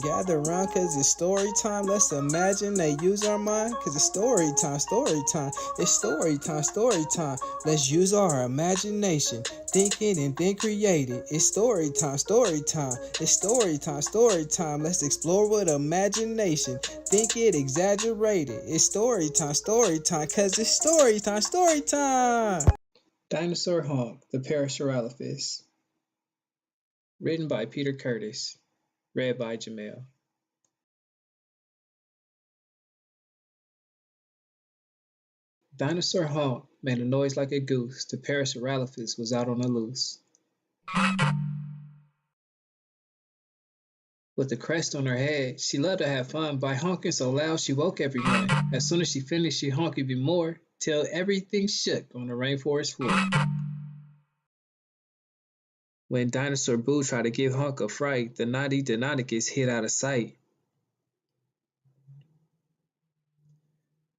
Gather round cause it's story time. Let's imagine they use our mind. Cause it's story time, story time. It's story time, story time. Let's use our imagination. Think it and then create it. It's story time, story time. It's story time, story time. Let's explore with imagination. Think it, exaggerate it. It's story time, cause it's story time, story time. Dinosuar Honk, the Parasaurolophus. Written by Peter Curtis. Read by Jamel. Dinosuar Honk made a noise like a goose. The Parasaurolophus was out on the loose. With the crest on her head, she loved to have fun by honking so loud she woke everyone. As soon as she finished, she honked even more, till everything shook on the rainforest floor. When Dinosaur Boo tried to give Honk a fright, the naughty Deinonychus hid out of sight.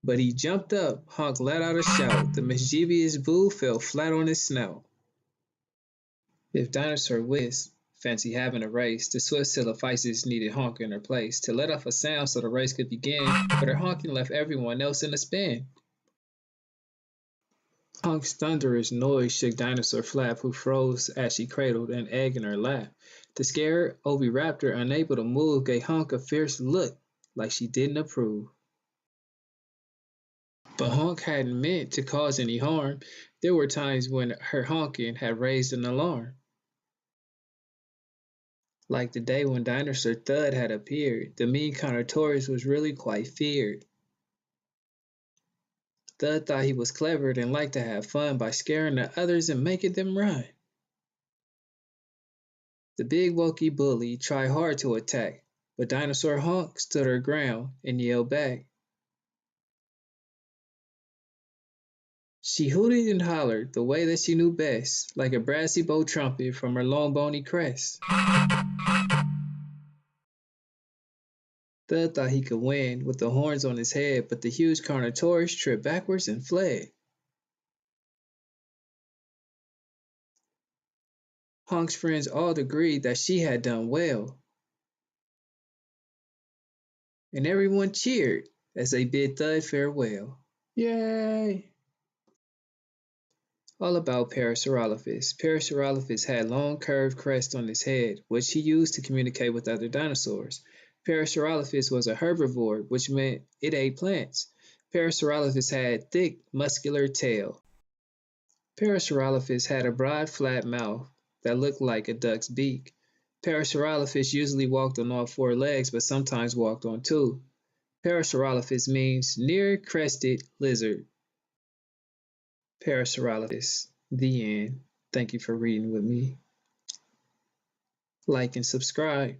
But he jumped up, Honk let out a shout. The mischievous Boo fell flat on his snout. If Dinosaur whizzed, fancy having a race, the swift Silophysis needed Honk in her place to let off a sound so the race could begin, but her honking left everyone else in a spin. Honk's thunderous noise shook Dinosaur Flap, who froze as she cradled an egg in her lap. The scared oviraptor, unable to move, gave Honk a fierce look like she didn't approve. But Honk hadn't meant to cause any harm. There were times when her honking had raised an alarm. Like the day when Dinosaur Thud had appeared, the mean Carnotaurus was really quite feared. Thud thought he was clever and liked to have fun by scaring the others and making them run. The big wokey bully tried hard to attack, but Dinosaur Honk stood her ground and yelled back. She hooted and hollered the way that she knew best, like a brassy bow trumpet from her long bony crest. Thud thought he could win with the horns on his head, but the huge Carnotaurus tripped backwards and fled. Honk's friends all agreed that she had done well, and everyone cheered as they bid Thud farewell. Yay! All about Parasaurolophus. Parasaurolophus had long curved crests on his head, which he used to communicate with other dinosaurs. Parasaurolophus was a herbivore, which meant it ate plants. Parasaurolophus had thick, muscular tail. Parasaurolophus had a broad, flat mouth that looked like a duck's beak. Parasaurolophus usually walked on all four legs, but sometimes walked on two. Parasaurolophus means near-crested lizard. Parasaurolophus. The end. Thank you for reading with me. Like and subscribe.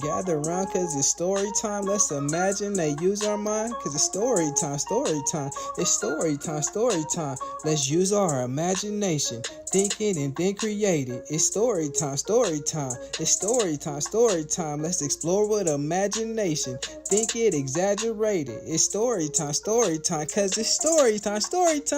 Gather round cause it's story time. Let's imagine they use our mind. Cause it's story time, story time. It's story time, story time. Let's use our imagination. Think it and then create it. It's story time, story time. It's story time, story time. Let's explore with imagination. Think it, exaggerate it. It's story time, cause it's story time, story time.